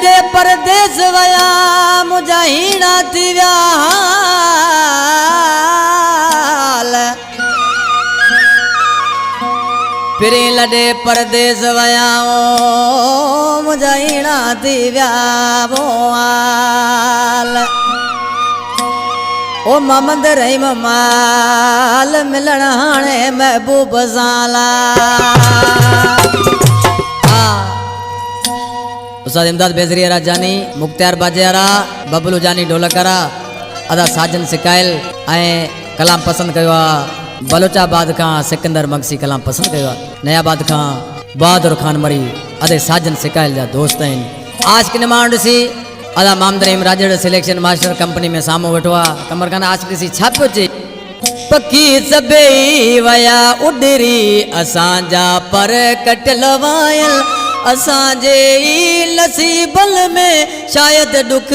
लॾे परदेस वया मुंहिंजा हीणा थी विया हाल फिरी लॾे परदेस वया मुंहिंजा हीणा थी विया हाल ओ मोहम्मद रहीम माल मिलण हाणे महबूब साला उस्ताद इमदाद बेजरिया जानी मुख्तियार बाजियारा बबलू जानी ढोलकरा अदा साजन सिकायल कलाम पसंद कयो बलोचाबाद का सिकंदर मगसी कलाम पसंद कयो नयाबाद का बहादुर खान मरी अदे साजन सिकायल जा दोस्त आहिनि आज की निमाण ॾिसी अदा मामद रहीम राजड़ सिलेक्शन मास्टर कंपनी में सामो वेठो आहे कमर खान आज ॾिसी छा पियो चए पखी सभई वया उडरी असांजा पर कटल वायल असांजे नसीबल में शायद दुख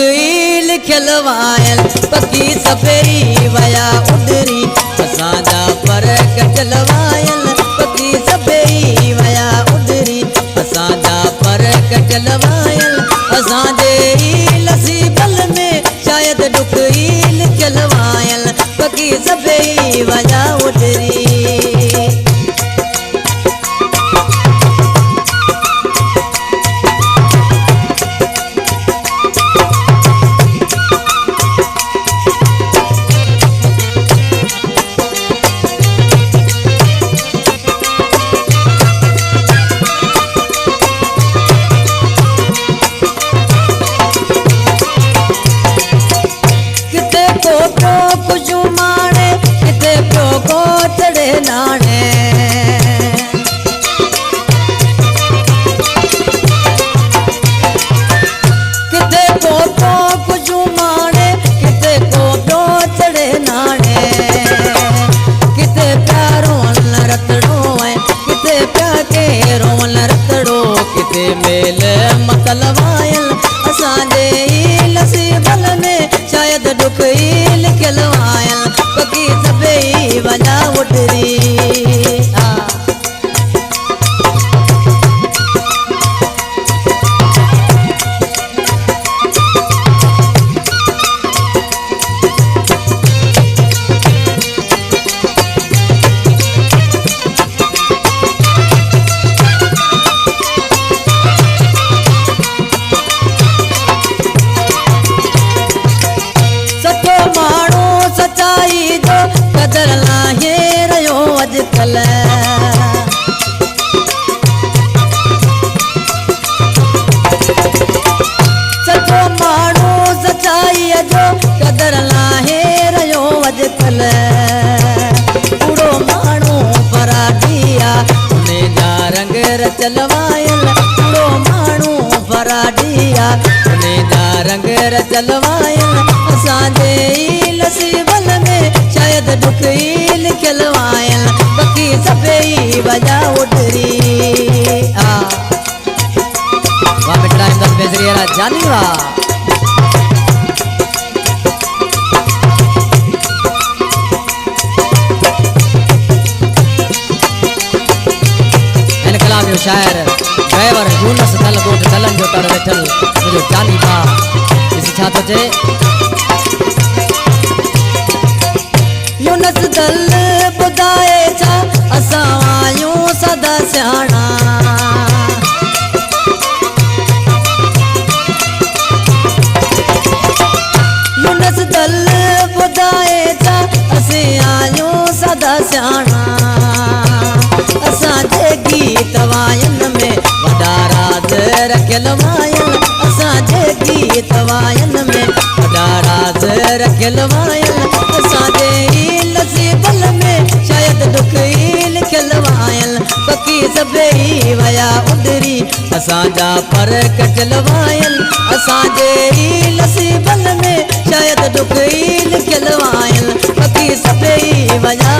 लिखियल वायल पखी सभई वया उडरी असांजा पर कटल वायल पखी सभई वया उडरी असांजा पर कटल वायल असांजे नसीबल में शायद दुख लिखियल वायल पखी सभई वया उडरी मेल मतलवायल असांजे नसीबल में शायद दुख लिखियल वायल पखी सभई वया उडरी सचो माण्हू सचाईअ जो कदर लाहे रहियो अॼुकल्ह कूड़ो माण्हू फराडिया उन जा रंग रचल वायल कूड़ो माण्हू फराडिया उन जा रंग रचल वायल असांजे नसीबल में शायद दुख लिखियल वायल पखी सभई वया उडरी वाह बेटा इमदाद बेजरिया जानी वाह इन कलाम जो शायर ड्राइवर यूनस थल गोट थलन जो तर वेठल मुझो जानी बा इस छा तो जे यूनस दल बुधाए छा असां आयूं सदा सियाणा यूनस दल बुधाए छा असीं आयूं सदा सियाणा असांजे गीत वायन में वॾा राज रखियल वायल असांजे गीत वायन में वॾा राज रखियल वायल असांजे नसीबल में शायद दुख लिखियल वायल पखी सभई वया उडरी असांजा पर कटल वायल असांजे नसीबल में शायद दुख लिखियल वायल पखी सभई वया